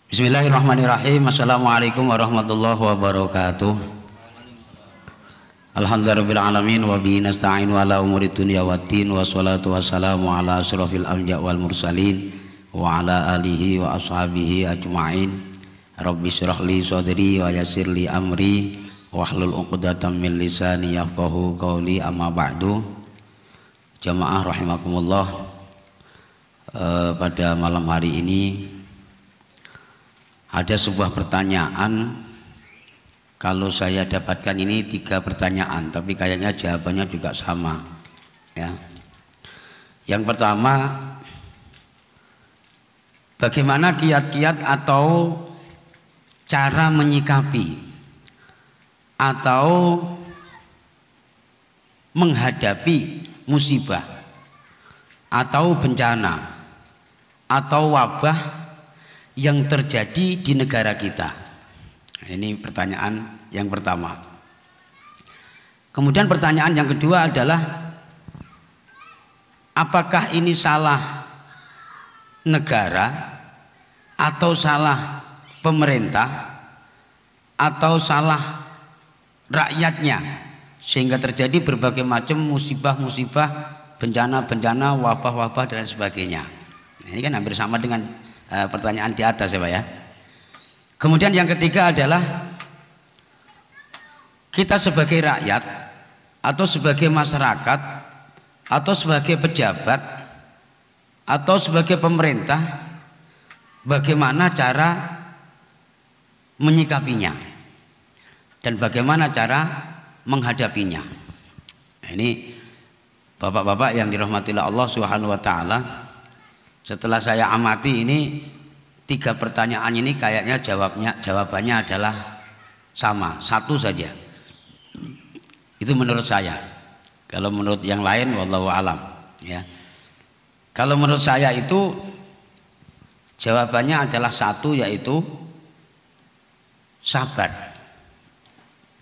Bismillahirrahmanirrahim. Assalamualaikum warahmatullahi wabarakatuh. Alhamdulillahirrahmanirrahim. Wa bihi nasta'inu ala umuri dunya waddin. Wassalatu wassalamu ala asrafil anbiya wal mursalin wa ala alihi wa ashabihi ajma'in. Rabbi syrah li sadri wa yassir li amri wahlul 'uqdatam min lisani yafqahu qawli, amma ba'du. Jamaah rahimakumullah, pada malam hari ini ada sebuah pertanyaan. Kalau saya dapatkan ini 3 pertanyaan, tapi kayaknya jawabannya juga sama ya. Yang pertama, bagaimana kiat-kiat atau cara menyikapi atau menghadapi musibah atau bencana atau wabah yang terjadi di negara kita? Ini pertanyaan yang pertama. Kemudian pertanyaan yang kedua adalah, apakah ini salah negara atau salah pemerintah atau salah rakyatnya sehingga terjadi berbagai macam musibah-musibah, bencana-bencana, wabah-wabah dan sebagainya. Ini kan hampir sama dengan pertanyaan di atas ya Pak ya. Kemudian yang ketiga adalah, kita sebagai rakyat atau sebagai masyarakat atau sebagai pejabat atau sebagai pemerintah, bagaimana cara menyikapinya dan bagaimana cara menghadapinya. Ini bapak-bapak yang dirahmati Allah Subhanahu wa taala, setelah saya amati ini 3 pertanyaan ini kayaknya jawabannya adalah sama, satu saja. Itu menurut saya. Kalau menurut yang lain wallahu alam ya. Kalau menurut saya itu jawabannya adalah satu, yaitu sabar.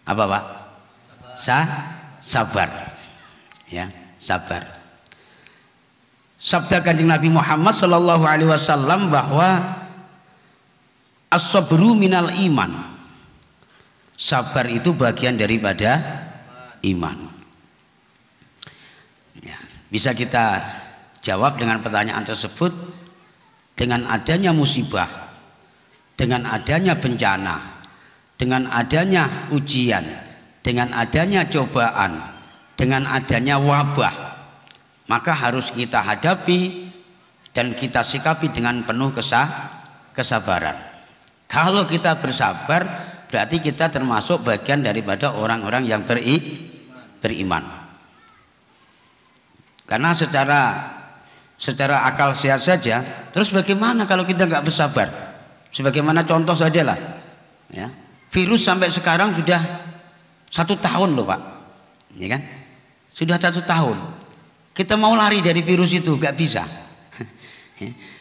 Apa Pak? Sabar. Ya, sabar. Sabda Kanjeng Nabi Muhammad sallallahu alaihi wasallam bahwa as-sabru minal iman. Sabar itu bagian daripada iman. Ya, bisa kita jawab dengan pertanyaan tersebut dengan adanya musibah, dengan adanya bencana, dengan adanya ujian, dengan adanya cobaan, dengan adanya wabah, maka harus kita hadapi dan kita sikapi dengan penuh kesabaran. Kalau kita bersabar, berarti kita termasuk bagian daripada orang-orang yang beriman. Karena secara akal sehat saja, terus bagaimana kalau kita nggak bersabar? Sebagaimana contoh saja lah, ya, virus sampai sekarang sudah 1 tahun loh Pak, ya kan? Sudah 1 tahun. Kita mau lari dari virus itu nggak bisa.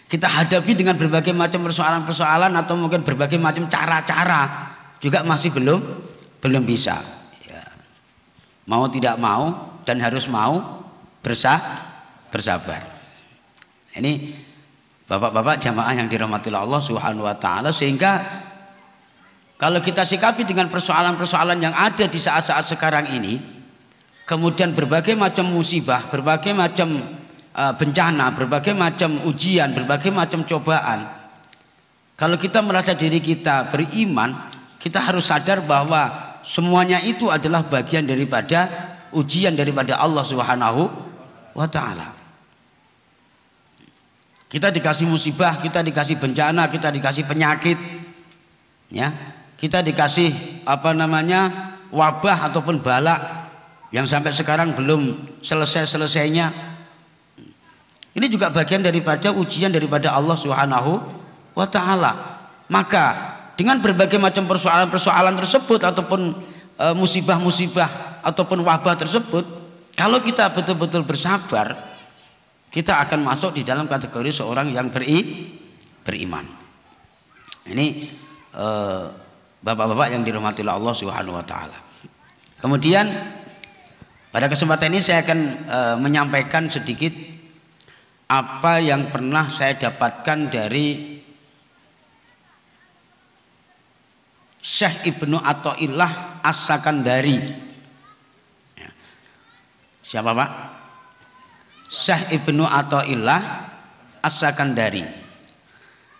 Kita hadapi dengan berbagai macam persoalan-persoalan atau mungkin berbagai macam cara-cara, juga masih belum bisa ya. Mau tidak mau dan harus mau bersabar. Ini bapak-bapak jamaah yang dirahmati Allah Subhanahu wa taala, sehingga kalau kita sikapi dengan persoalan-persoalan yang ada di saat-saat sekarang ini, kemudian berbagai macam musibah, berbagai macam bencana, berbagai macam ujian, berbagai macam cobaan, kalau kita merasa diri kita beriman, kita harus sadar bahwa semuanya itu adalah bagian daripada ujian daripada Allah Subhanahu wa taala. Kita dikasih musibah, kita dikasih bencana, kita dikasih penyakit ya, kita dikasih wabah ataupun bala yang sampai sekarang belum selesai-selesainya. Ini juga bagian daripada ujian daripada Allah Subhanahu wa taala. Maka dengan berbagai macam persoalan-persoalan tersebut ataupun musibah-musibah ataupun wabah tersebut, kalau kita betul-betul bersabar, kita akan masuk di dalam kategori seorang yang beriman. Ini bapak-bapak yang dirahmati Allah Subhanahu wa taala. Kemudian pada kesempatan ini saya akan menyampaikan sedikit apa yang pernah saya dapatkan dari Syekh Ibnu Athaillah As-Sakandari. Siapa Pak? Syekh Ibnu Athaillah As-Sakandari.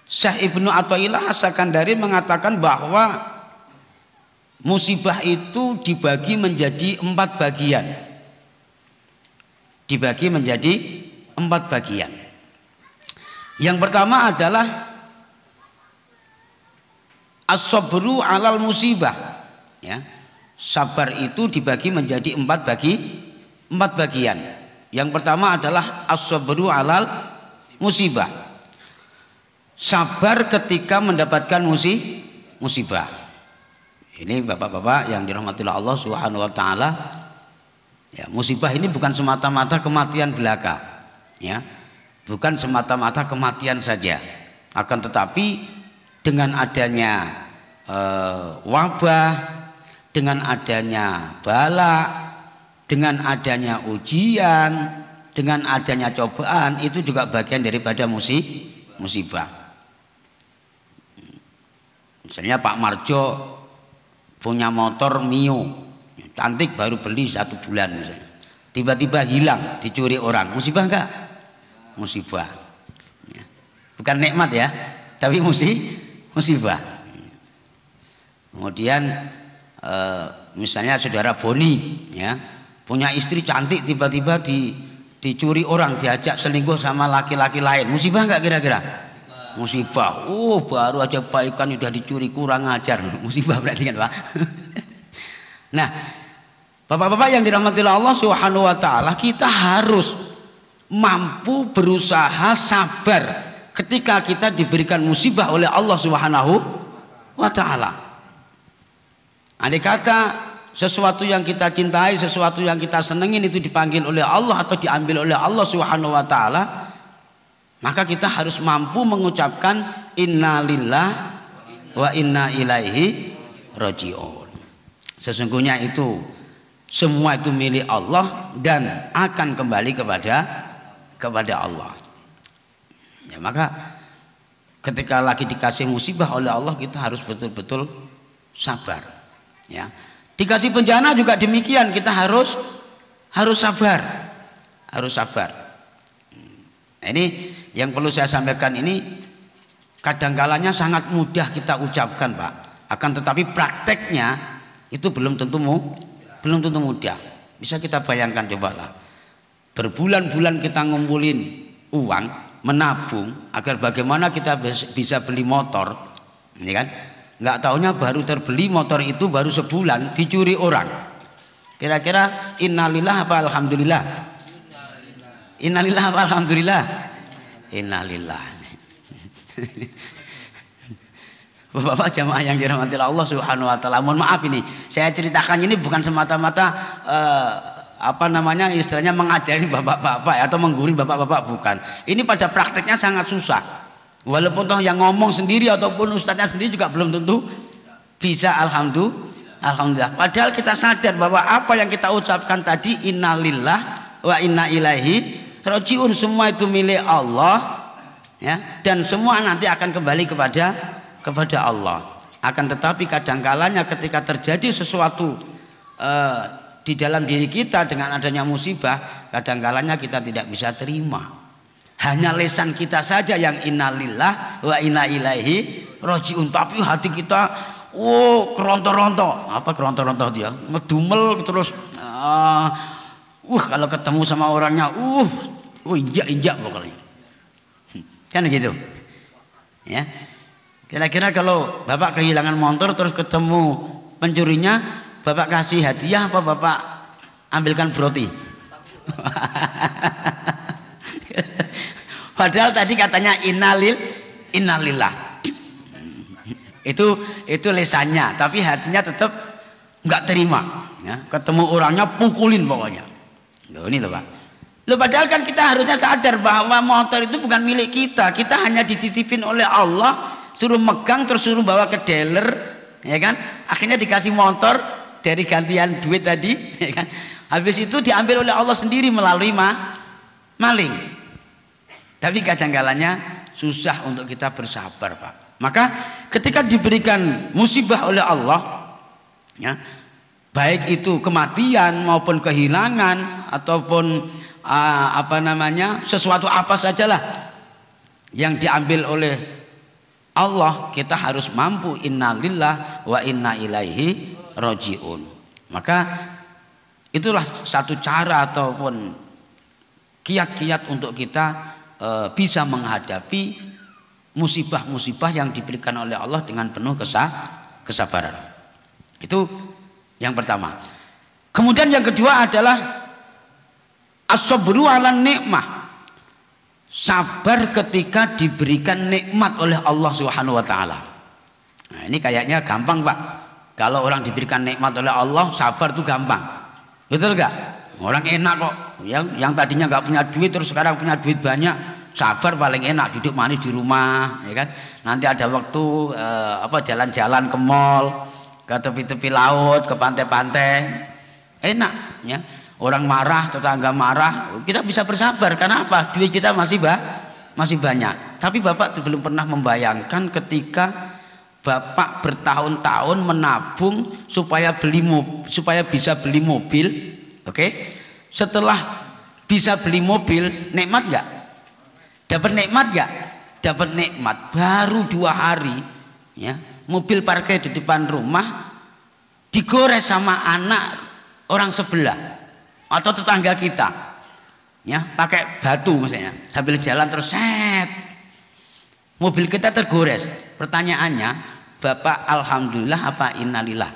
Syekh Ibnu Athaillah As-Sakandari mengatakan bahwa musibah itu dibagi menjadi 4 bagian. Dibagi menjadi 4 bagian. Yang pertama adalah as-sabru 'alal musibah. Ya. Sabar itu dibagi menjadi 4 bagian. Yang pertama adalah as-sabru 'alal musibah. Sabar ketika mendapatkan musibah. Ini bapak-bapak yang dirahmati Allah Subhanahu wa taala. Ya, musibah ini bukan semata-mata kematian belaka. Ya. Bukan semata-mata kematian saja. Akan tetapi dengan adanya wabah, dengan adanya bala, dengan adanya ujian, dengan adanya cobaan, itu juga bagian daripada musibah. Misalnya Pak Marjo punya motor Mio, cantik, baru beli 1 bulan misalnya. Tiba-tiba hilang, dicuri orang, musibah enggak? Musibah. Bukan nikmat ya, tapi musibah. Kemudian misalnya saudara Boni ya, punya istri cantik, tiba-tiba dicuri orang, diajak selingkuh sama laki-laki lain, musibah enggak kira-kira? Musibah. Baru aja baikan sudah dicuri, kurang ajar, musibah berarti kan Pak. Nah, bapak-bapak yang dirahmati Allah Subhanahu wa taala, kita harus mampu berusaha sabar ketika kita diberikan musibah oleh Allah Subhanahu wa taala. Andai kata sesuatu yang kita cintai, sesuatu yang kita senengin itu dipanggil oleh Allah atau diambil oleh Allah Subhanahu wa taala, maka kita harus mampu mengucapkan innalillah wa inna ilaihi rajiun. Sesungguhnya itu semua itu milik Allah dan akan kembali kepada Allah. Ya, maka ketika lagi dikasih musibah oleh Allah, kita harus betul-betul sabar. Ya. Dikasih bencana juga demikian, kita harus sabar. Harus sabar. Nah, ini yang perlu saya sampaikan, ini kadangkalanya sangat mudah kita ucapkan Pak, akan tetapi prakteknya itu belum tentu mudah. Bisa kita bayangkan, cobalah berbulan-bulan kita ngumpulin uang, menabung agar bagaimana kita bisa beli motor, ini kan? Nggak taunya baru terbeli motor itu baru sebulan dicuri orang. Kira-kira innalillah apa alhamdulillah? Innalillah apa alhamdulillah? Innalillah. Bapak-bapak jamaah yang dirahmati Allah Subhanahu wa taala, mohon maaf ini saya ceritakan ini bukan semata-mata istilahnya mengajari bapak-bapak atau menggurui bapak-bapak, bukan. Ini pada prakteknya sangat susah. Walaupun toh yang ngomong sendiri ataupun ustadznya sendiri juga belum tentu bisa alhamdulillah. Padahal kita sadar bahwa apa yang kita ucapkan tadi innalillah wa inna ilaihi rajiun, semua itu milik Allah ya, dan semua nanti akan kembali kepada Allah. Akan tetapi kadangkalanya ketika terjadi sesuatu di dalam diri kita dengan adanya musibah, kadangkalanya kita tidak bisa terima. Hanya lisan kita saja yang innalillah wa inna ilaihi rajiun, tapi hati kita kerontor-rontor. Apa kerontor-rontor dia? Ngedumel terus kalau ketemu sama orangnya injak pokoknya. Kan gitu. Ya. Kira-kira kalau Bapak kehilangan motor terus ketemu pencurinya, Bapak kasih hadiah apa Bapak ambilkan broti? Padahal tadi katanya innalillah. Itu lesannya, tapi hatinya tetap nggak terima. Ya, ketemu orangnya pukulin pokoknya. Loh, ini loh Pak. Loh, padahal kan kita harusnya sadar bahwa motor itu bukan milik kita. Kita hanya dititipin oleh Allah, suruh megang terus suruh bawa ke dealer, ya kan? Akhirnya dikasih motor dari gantian duit tadi, ya kan? Habis itu diambil oleh Allah sendiri melalui maling. Tapi kadang-kalanya susah untuk kita bersabar Pak. Maka ketika diberikan musibah oleh Allah, ya, baik itu kematian maupun kehilangan ataupun sesuatu apa sajalah yang diambil oleh Allah, kita harus mampu innalillah wa inna ilaihi rajiun. Maka itulah satu cara ataupun kiat-kiat untuk kita bisa menghadapi musibah-musibah yang diberikan oleh Allah dengan penuh kesabaran. Itu yang pertama. Kemudian yang kedua adalah as-sabru 'alan nikmah. Sabar ketika diberikan nikmat oleh Allah Subhanahu wa taala. Nah, ini kayaknya gampang, Pak. Kalau orang diberikan nikmat oleh Allah, sabar itu gampang. Betul enggak? Orang enak kok. Yang tadinya enggak punya duit terus sekarang punya duit banyak, sabar paling enak, duduk manis di rumah, ya kan? Nanti ada waktu jalan-jalan ke mall, ke tepi-tepi laut, ke pantai-pantai. Enak, ya. Orang marah, tetangga marah, kita bisa bersabar. Karena apa? Duit kita masih banyak. Tapi Bapak belum pernah membayangkan ketika Bapak bertahun-tahun menabung supaya bisa beli mobil, oke? Setelah bisa beli mobil, nikmat nggak? Dapat nikmat nggak? Dapat nikmat. Baru 2 hari, ya, mobil parkir di depan rumah digores sama anak orang sebelah atau tetangga kita, ya, pakai batu misalnya, sambil jalan terus set, mobil kita tergores. Pertanyaannya, Bapak alhamdulillah apa innalillah?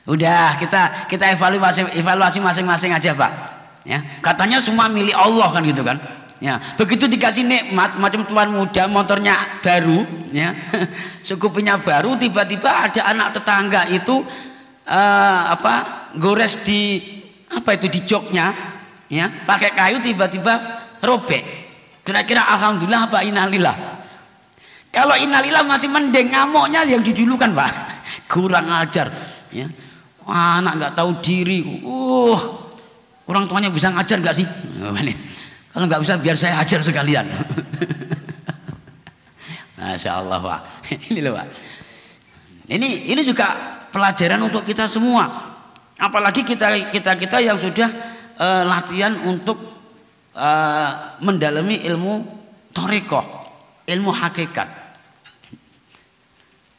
Udah, kita evaluasi masing-masing aja, Pak, ya. Katanya semua milik Allah kan gitu kan, ya. Begitu dikasih nikmat macam tuan muda, motornya baru, ya, sukupinya baru, tiba-tiba ada anak tetangga itu gores di joknya, ya, pakai kayu, tiba-tiba robek. Kira-kira alhamdulillah apa innalillah? Kalau innalillah masih mending, ngamuknya yang didulukan, Pak. Kurang ajar, ya. Anak nggak tahu diri. Orang tuanya bisa ngajar nggak sih? Kalau nggak bisa biar saya ajar sekalian. Masya Allah, Pak. Ini loh, Pak. Ini juga pelajaran untuk kita semua. Apalagi kita yang sudah latihan untuk mendalami ilmu thariqah, ilmu hakikat.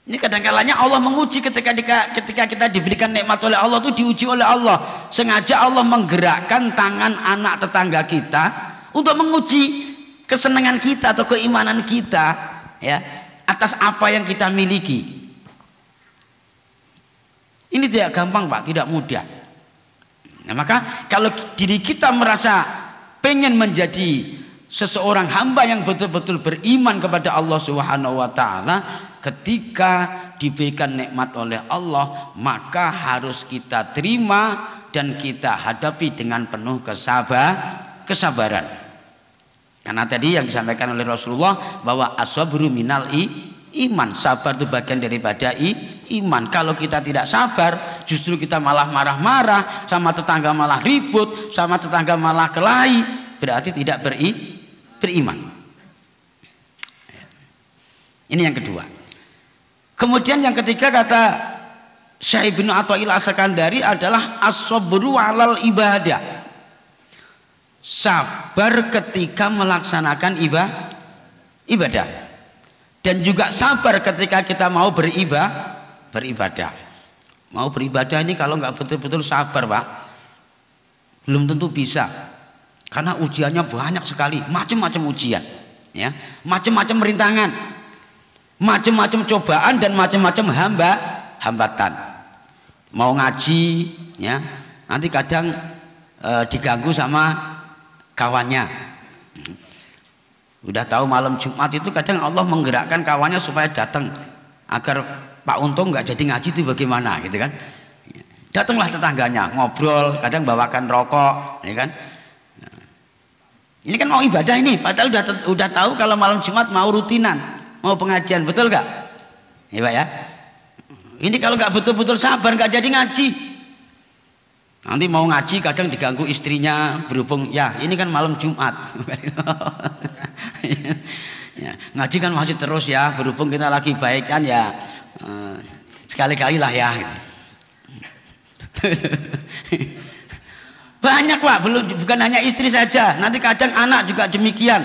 Ini kadang-kalanya Allah menguji ketika kita diberikan nikmat oleh Allah, itu diuji oleh Allah. Sengaja Allah menggerakkan tangan anak tetangga kita untuk menguji kesenangan kita atau keimanan kita, ya, atas apa yang kita miliki. Ini tidak gampang, Pak, tidak mudah. Nah, maka kalau diri kita merasa pengen menjadi seseorang hamba yang betul-betul beriman kepada Allah Subhanahu wa taala, ketika diberikan nikmat oleh Allah, maka harus kita terima dan kita hadapi dengan penuh kesabaran. Karena tadi yang disampaikan oleh Rasulullah bahwa as-sabru minal iman, sabar itu bagian daripada iman. Kalau kita tidak sabar, justru kita malah marah-marah, sama tetangga malah ribut, sama tetangga malah kelahi, berarti tidak beriman. Ini yang kedua. Kemudian yang ketiga, kata Syekh Ibnu Athaillah As-Sakandari, adalah as-sabru 'alal ibadah. Sabar ketika melaksanakan ibadah. Dan juga sabar ketika kita mau beribadah. Mau beribadah ini kalau nggak betul-betul sabar, Pak, belum tentu bisa. Karena ujiannya banyak sekali, macam-macam ujian, ya, macam-macam rintangan, macam-macam cobaan dan macam-macam hambatan. Mau ngaji, ya, nanti kadang diganggu sama kawannya. Udah tahu malam Jumat itu kadang Allah menggerakkan kawannya supaya datang, agar Pak Untung nggak jadi ngaji itu bagaimana, gitu kan? Datanglah tetangganya, ngobrol, kadang bawakan rokok, ya kan? Ini kan mau ibadah ini, padahal udah tahu kalau malam Jumat mau rutinan, mau pengajian, betul gak? Ya, Pak, ya. Ini kalau nggak betul-betul sabar nggak jadi ngaji. Nanti mau ngaji kadang diganggu istrinya, berhubung ya ini kan malam Jumat. Ya, ngaji kan masih terus ya, berhubung kita lagi baik kan ya, sekali-kali lah ya. Banyak Pak, bukan hanya istri saja, nanti kadang anak juga demikian,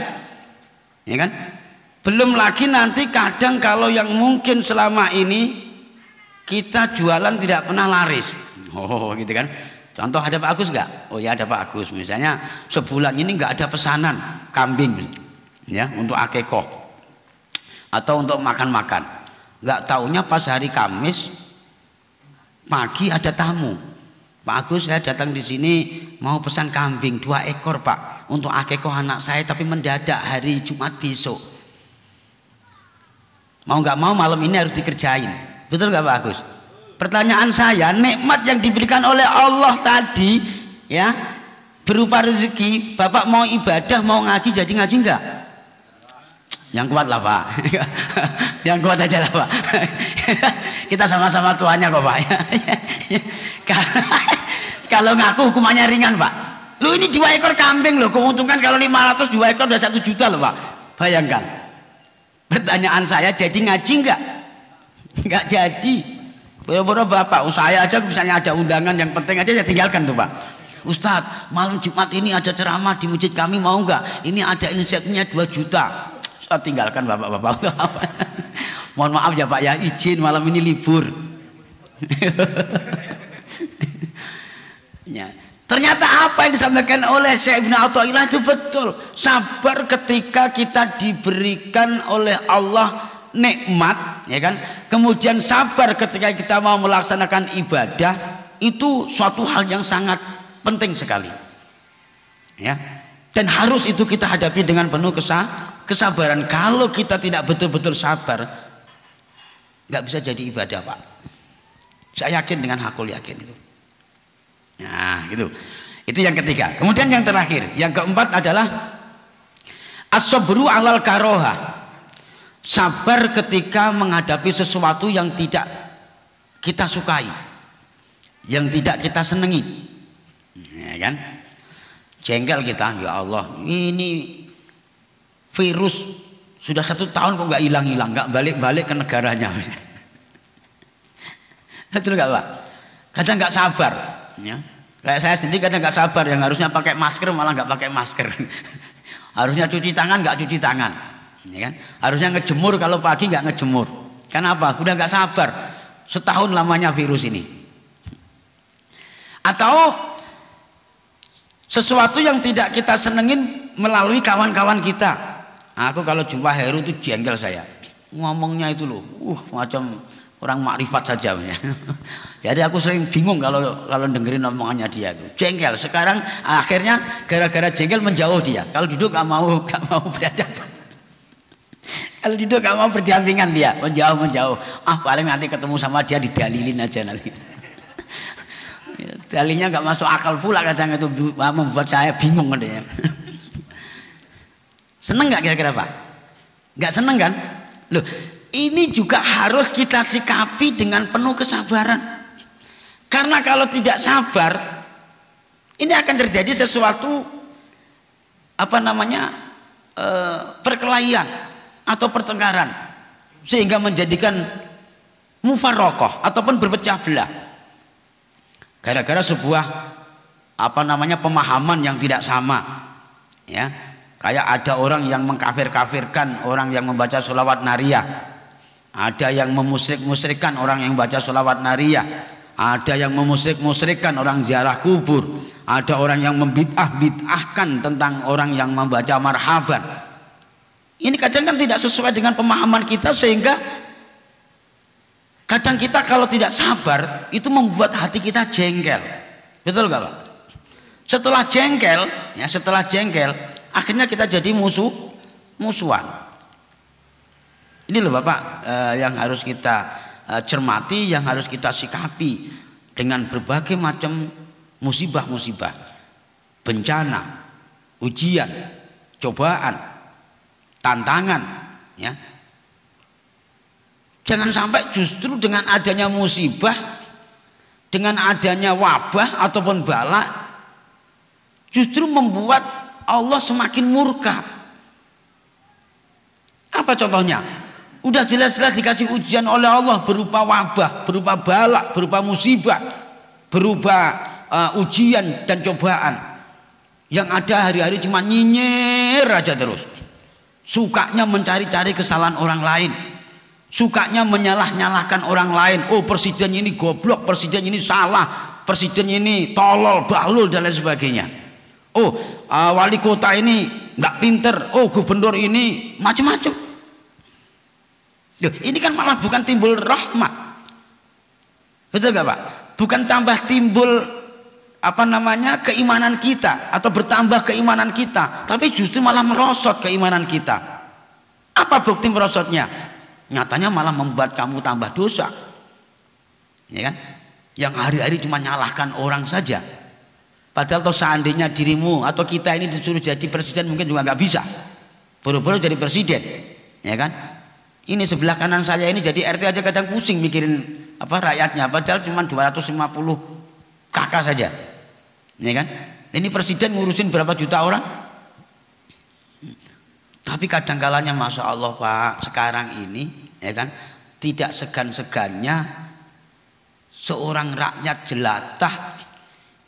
ya kan? Belum lagi nanti kadang kalau yang mungkin selama ini kita jualan tidak pernah laris, gitu kan? Contoh ada Pak Agus nggak? Oh ya ada Pak Agus, misalnya sebulan ini nggak ada pesanan kambing, ya untuk akikoh atau untuk makan-makan. Nggak taunya pas hari Kamis pagi ada tamu. Pak Agus, saya datang di sini mau pesan kambing 2 ekor Pak untuk akikoh anak saya, tapi mendadak hari Jumat besok. Mau nggak mau malam ini harus dikerjain. Betul nggak Pak Agus? Pertanyaan saya, nikmat yang diberikan oleh Allah tadi ya berupa rezeki, Bapak mau ibadah, mau ngaji, jadi ngaji enggak? Yang kuat lah Pak. Yang kuat aja lah Pak. Kita sama-sama tuannya kok Pak. Kalau ngaku hukumannya ringan Pak. Lu ini 2 ekor kambing loh, keuntungan kalau 500 2 ekor udah 1 juta loh Pak. Bayangkan. Pertanyaan saya, jadi ngaji enggak? Enggak jadi. Boro-boro Bapak, saya aja misalnya ada undangan yang penting aja ya tinggalkan tuh Pak. Ustadz, malam Jumat ini ada ceramah di masjid kami, mau nggak? Ini ada insentifnya 2 juta. Saya tinggalkan Bapak-bapak. Mohon maaf ya Pak ya, izin malam ini libur. Ya. Ternyata apa yang disampaikan oleh Syekh Ibnu Athaillah itu betul. Sabar ketika kita diberikan oleh Allah nikmat, ya kan? Kemudian sabar ketika kita mau melaksanakan ibadah, itu suatu hal yang sangat penting sekali, ya. Dan harus itu kita hadapi dengan penuh kesabaran. Kalau kita tidak betul-betul sabar, nggak bisa jadi ibadah Pak. Saya yakin, dengan hakul yakin itu. Nah, gitu. Itu yang ketiga. Kemudian yang terakhir, yang keempat adalah as-sabru 'alal karoha. Sabar ketika menghadapi sesuatu yang tidak kita sukai, yang tidak kita senangi, ya kan? Jengkel kita, ya Allah, ini virus sudah 1 tahun kok nggak hilang-hilang, nggak balik-balik ke negaranya. Betul nggak Pak? Kadang nggak sabar, ya. Kayak saya sendiri kadang nggak sabar, yang harusnya pakai masker malah nggak pakai masker, harusnya cuci tangan nggak cuci tangan. Ya kan? Harusnya ngejemur, kalau pagi nggak ngejemur. Kenapa? Udah nggak sabar. Setahun lamanya virus ini. Atau sesuatu yang tidak kita senengin melalui kawan-kawan kita. Aku kalau jumpa Heru itu jengkel saya. Ngomongnya itu loh, macam orang makrifat saja. Jadi aku sering bingung kalau dengerin omongannya dia. Jengkel. Sekarang akhirnya gara-gara jengkel menjauh dia. Kalau duduk nggak mau berhadapan. Kalau duduk gak mau berdampingan dia, menjauh. Paling nanti ketemu sama dia didalilin aja nanti. Dalilnya gak masuk akal pula, kadang itu membuat saya bingung katanya. Seneng gak kira-kira Pak? Gak seneng kan? Loh, ini juga harus kita sikapi dengan penuh kesabaran. Karena kalau tidak sabar, ini akan terjadi sesuatu perkelahian atau pertengkaran, sehingga menjadikan mufarroqah ataupun berpecah belah gara-gara sebuah pemahaman yang tidak sama, ya. Kayak ada orang yang mengkafir-kafirkan orang yang membaca sholawat nariyah, ada yang memusyrik-musyrikkan orang yang membaca sholawat nariyah, ada yang memusyrik-musyrikkan orang ziarah kubur, ada orang yang membid'ah-bid'ahkan tentang orang yang membaca marhaban. Ini kadang kan tidak sesuai dengan pemahaman kita, sehingga kadang kita kalau tidak sabar itu membuat hati kita jengkel. Betul gak Pak? Setelah jengkel, akhirnya kita jadi musuhan. Ini loh Bapak, yang harus kita cermati, yang harus kita sikapi dengan berbagai macam musibah-musibah, bencana, ujian, cobaan, tantangan, ya. Jangan sampai justru dengan adanya musibah, dengan adanya wabah ataupun bala, justru membuat Allah semakin murka. Apa contohnya? Udah jelas-jelas dikasih ujian oleh Allah berupa wabah, berupa balak, berupa musibah, berupa ujian dan cobaan. Yang ada hari-hari cuma nyinyir aja terus. Sukanya mencari-cari kesalahan orang lain. Sukanya menyalah-nyalahkan orang lain. Oh, presiden ini goblok, presiden ini salah, presiden ini tolol, bahlul dan lain sebagainya. Oh, wali kota ini nggak pinter. Oh, gubernur ini macam-macam. Loh, ini kan malah bukan timbul rahmat. Betul gak Pak? Bukan tambah timbul keimanan kita atau bertambah keimanan kita, tapi justru malah merosot keimanan kita. Apa bukti merosotnya? Nyatanya malah membuat kamu tambah dosa. Ya kan? Yang hari-hari cuma nyalahkan orang saja. Padahal toh seandainya dirimu atau kita ini disuruh jadi presiden mungkin juga nggak bisa. Buru-buru jadi presiden, ya kan? Ini sebelah kanan saya ini jadi RT aja kadang pusing mikirin rakyatnya, padahal cuma 250 kakak saja, ya kan? Ini presiden ngurusin berapa juta orang? Tapi kadang-kalanya masya Allah Pak, sekarang ini, ya kan, tidak segan-segannya seorang rakyat jelatah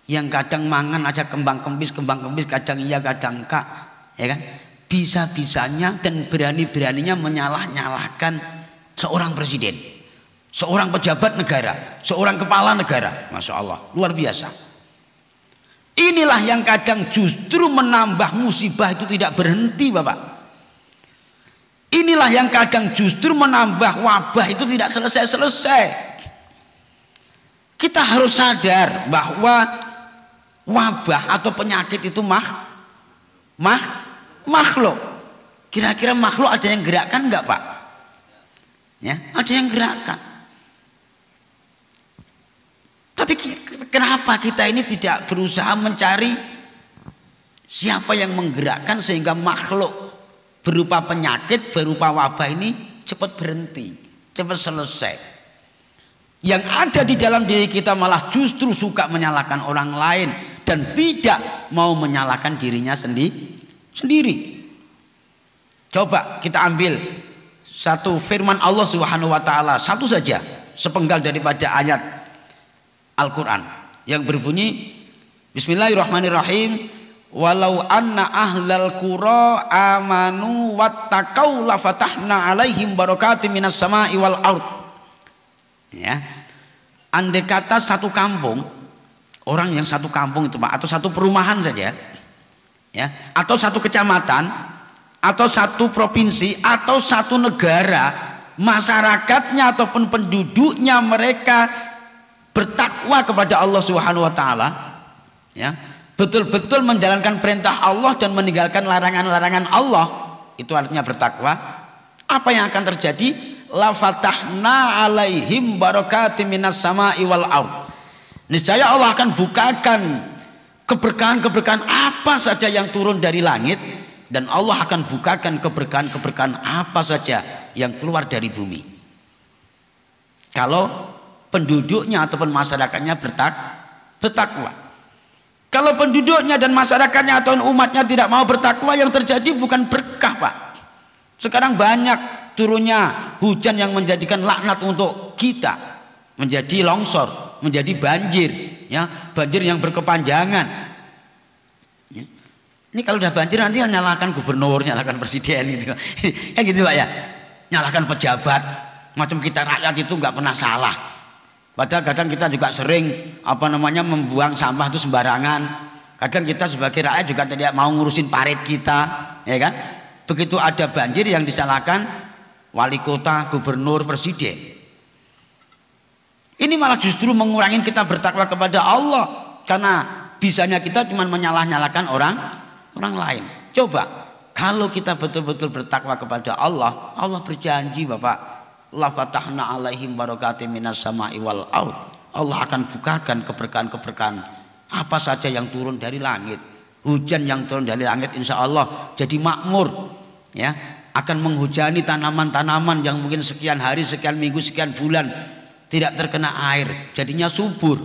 yang kadang mangan aja kembang kempis, kadang iya kadang enggak, ya kan? Bisa-bisanya dan berani-beraninya menyalah-nyalahkan seorang presiden, seorang pejabat negara, seorang kepala negara. Masya Allah, luar biasa. Inilah yang kadang justru menambah musibah itu tidak berhenti Bapak. Inilah yang kadang justru menambah wabah itu tidak selesai-selesai. Kita harus sadar bahwa wabah atau penyakit itu makhluk. Kira-kira makhluk ada yang gerakkan enggak Pak? Ya, ada yang gerakkan. Tapi kenapa kita ini tidak berusaha mencari siapa yang menggerakkan sehingga makhluk berupa penyakit, berupa wabah ini cepat berhenti, cepat selesai. Yang ada di dalam diri kita malah justru suka menyalahkan orang lain dan tidak mau menyalahkan dirinya sendiri. Coba kita ambil satu firman Allah Subhanahu wa taala, satu saja, sepenggal daripada ayat Al-Qur'an yang berbunyi Bismillahirrahmanirrahim, walau anna ahlal qura amanu wattaqau lafatahna alaihim barakatim minas sama'i wal ard. Ya. Andai kata satu kampung, orang yang satu kampung itu Pak, atau satu perumahan saja, ya, atau satu kecamatan, atau satu provinsi, atau satu negara, masyarakatnya ataupun penduduknya mereka bertakwa kepada Allah Subhanahu wa taala, ya, betul-betul menjalankan perintah Allah dan meninggalkan larangan-larangan Allah, itu artinya bertakwa. Apa yang akan terjadi? La fatahna alaihim barakatim minas sama'i wal ard. Niscaya Allah akan bukakan keberkahan-keberkahan apa saja yang turun dari langit, dan Allah akan bukakan keberkahan-keberkahan apa saja yang keluar dari bumi. Kalau penduduknya ataupun masyarakatnya bertakwa. Kalau penduduknya dan masyarakatnya atau umatnya tidak mau bertakwa, yang terjadi bukan berkah Pak. Sekarang banyak turunnya hujan yang menjadikan laknat untuk kita, menjadi longsor, menjadi banjir, ya, banjir yang berkepanjangan. Ya. Ini kalau udah banjir nanti nyalahkan gubernur, nyalahkan presiden gitu, kan gitu Pak ya, nyalahkan pejabat, macam kita rakyat itu nggak pernah salah. Padahal kadang kita juga sering membuang sampah itu sembarangan. Kadang kita sebagai rakyat juga tidak mau ngurusin parit kita, ya kan? Begitu ada banjir yang disalahkan wali kota, gubernur, presiden. Ini malah justru mengurangi kita bertakwa kepada Allah, karena bisanya kita cuma menyalah-nyalahkan orang lain. Coba kalau kita betul-betul bertakwa kepada Allah, Allah berjanji Bapak, la fatahna alaihim barakatim minas sama'i wal ard. Allah akan bukakan keberkahan-keberkahan apa saja yang turun dari langit. Hujan yang turun dari langit insya Allah jadi makmur, ya, akan menghujani tanaman-tanaman yang mungkin sekian hari, sekian minggu, sekian bulan tidak terkena air, jadinya subur,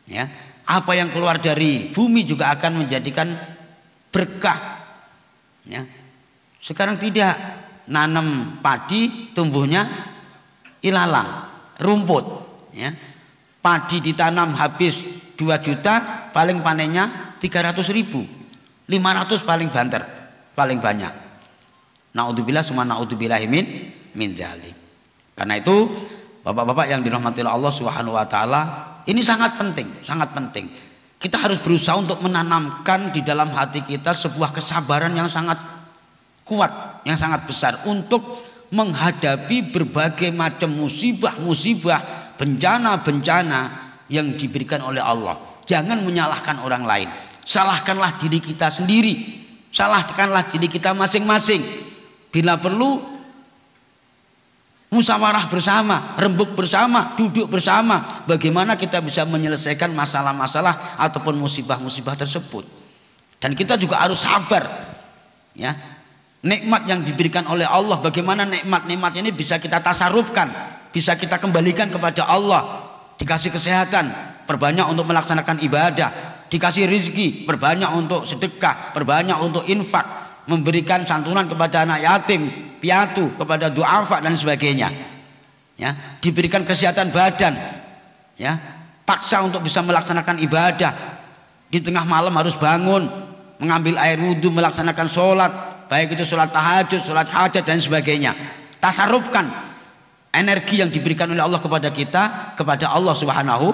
ya. Apa yang keluar dari bumi juga akan menjadikan berkah, ya. Sekarang tidak, nanam padi tumbuhnya ilalang, rumput ya. Padi ditanam habis 2 juta, paling panennya 300.000, 500 paling banter, paling banyak. Naudzubillah summa naudzubillahi min dzalik. Karena itu Bapak-bapak yang dirahmati Allah Subhanahu wa taala, ini sangat penting, sangat penting. Kita harus berusaha untuk menanamkan di dalam hati kita sebuah kesabaran yang sangat kuat, yang sangat besar untuk menghadapi berbagai macam musibah-musibah, bencana-bencana yang diberikan oleh Allah. Jangan menyalahkan orang lain. Salahkanlah diri kita sendiri. Salahkanlah diri kita masing-masing. Bila perlu musyawarah bersama, rembuk bersama, duduk bersama, bagaimana kita bisa menyelesaikan masalah-masalah ataupun musibah-musibah tersebut. Dan kita juga harus sabar ya. Nikmat yang diberikan oleh Allah, bagaimana nikmat-nikmat ini bisa kita tasarrufkan, bisa kita kembalikan kepada Allah. Dikasih kesehatan, perbanyak untuk melaksanakan ibadah. Dikasih rizki, perbanyak untuk sedekah, perbanyak untuk infak, memberikan santunan kepada anak yatim, piatu, kepada duafa dan sebagainya. Ya, diberikan kesehatan badan, ya, paksa untuk bisa melaksanakan ibadah. Di tengah malam harus bangun, mengambil air wudhu, melaksanakan sholat, baik itu sholat tahajud, sholat hajat dan sebagainya. Tasarrufkan energi yang diberikan oleh Allah kepada kita kepada Allah Subhanahu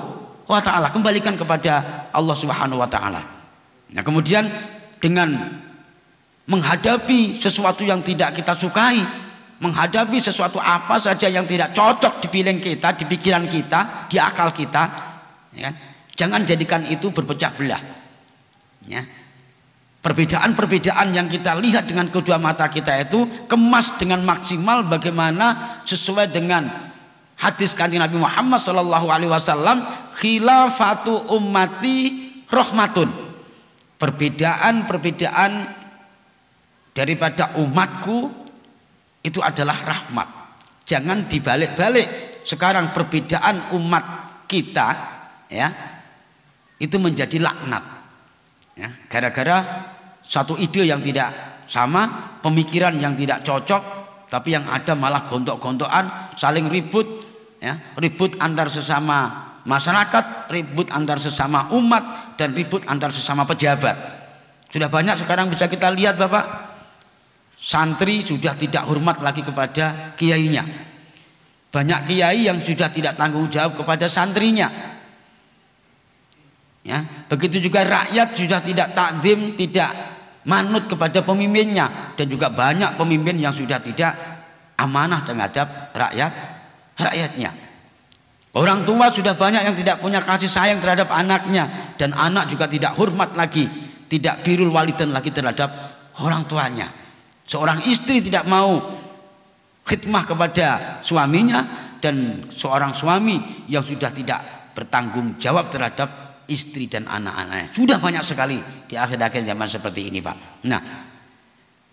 wa taala, kembalikan kepada Allah Subhanahu wa taala. Nah, kemudian dengan menghadapi sesuatu yang tidak kita sukai, menghadapi sesuatu apa saja yang tidak cocok di pikiran kita, di pikiran kita, di akal kita, ya, jangan jadikan itu berpecah belah. Ya. Perbedaan-perbedaan yang kita lihat dengan kedua mata kita itu kemas dengan maksimal, bagaimana sesuai dengan hadis kanjeng Nabi Muhammad SAW, khilafatu ummati rahmatun. Perbedaan-perbedaan daripada umatku itu adalah rahmat. Jangan dibalik-balik. Sekarang perbedaan umat kita ya itu menjadi laknat. Ya, gara-gara satu ide yang tidak sama, pemikiran yang tidak cocok, tapi yang ada malah gontok-gontokan, saling ribut, ya, ribut antar sesama masyarakat, ribut antar sesama umat, dan ribut antar sesama pejabat. Sudah banyak sekarang bisa kita lihat Bapak, santri sudah tidak hormat lagi kepada kiainya. Banyak kiai yang sudah tidak tanggung jawab kepada santrinya. Ya, begitu juga rakyat sudah tidak takzim, tidak manut kepada pemimpinnya, dan juga banyak pemimpin yang sudah tidak amanah terhadap rakyatnya. Orang tua sudah banyak yang tidak punya kasih sayang terhadap anaknya, dan anak juga tidak hormat lagi, tidak birrul walidain lagi terhadap orang tuanya. Seorang istri tidak mau khidmah kepada suaminya, dan seorang suami yang sudah tidak bertanggung jawab terhadap istri dan anak-anaknya. Sudah banyak sekali di akhir-akhir zaman seperti ini Pak. Nah,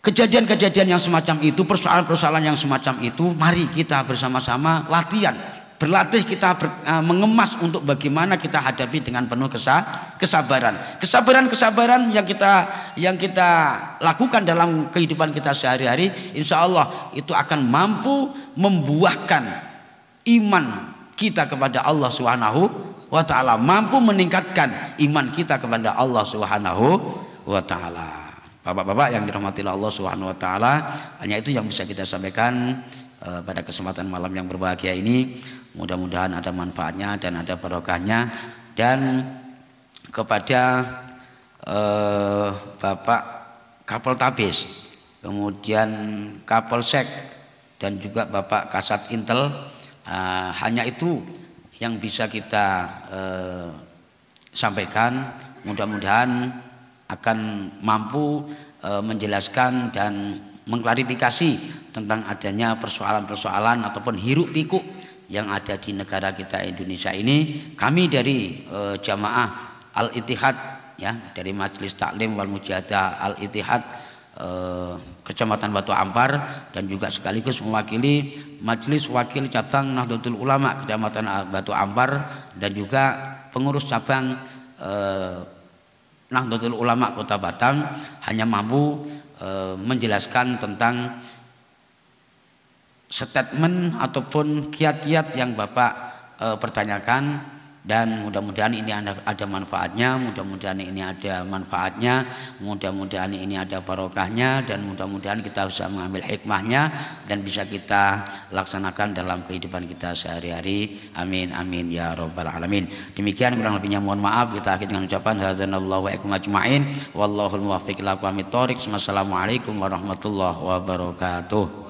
kejadian-kejadian yang semacam itu, persoalan-persoalan yang semacam itu, mari kita bersama-sama latihan, berlatih kita mengemas untuk bagaimana kita hadapi dengan penuh kesabaran. Kesabaran yang kita lakukan dalam kehidupan kita sehari-hari, insya Allah itu akan mampu membuahkan iman kita kepada Allah Subhanahu wa ta'ala, mampu meningkatkan iman kita kepada Allah Subhanahu wa ta'ala. Bapak-bapak yang dirahmati Allah Subhanahu wa ta'ala, hanya itu yang bisa kita sampaikan pada kesempatan malam yang berbahagia ini. Mudah-mudahan ada manfaatnya dan ada barokahnya. Dan kepada Bapak Kapoltabes, kemudian Kapolsek, dan juga Bapak Kasat Intel, hanya itu yang bisa kita sampaikan. Mudah-mudahan akan mampu menjelaskan dan mengklarifikasi tentang adanya persoalan-persoalan ataupun hiruk pikuk yang ada di negara kita Indonesia ini. Kami dari Jamaah Al-Ittihad, ya, dari Majelis Taklim wal Mujahadah Al-Ittihad Kecamatan Batu Ampar, dan juga sekaligus mewakili Majelis Wakil Cabang Nahdlatul Ulama Kecamatan Batu Ampar, dan juga pengurus cabang Nahdlatul Ulama Kota Batam, hanya mampu menjelaskan tentang statement ataupun kiat-kiat yang Bapak pertanyakan, dan mudah-mudahan ini ada manfaatnya, mudah-mudahan ini ada manfaatnya, mudah-mudahan ini ada barokahnya, dan mudah-mudahan kita bisa mengambil hikmahnya dan bisa kita laksanakan dalam kehidupan kita sehari-hari. Amin amin ya rabbal alamin. Demikian, kurang lebihnya mohon maaf. Kita akhiri dengan ucapan hadzanallahu wa ikum ajmain wallahul muwaffiq ila aqwamit thoriq. Wassalamualaikum warahmatullahi wabarakatuh.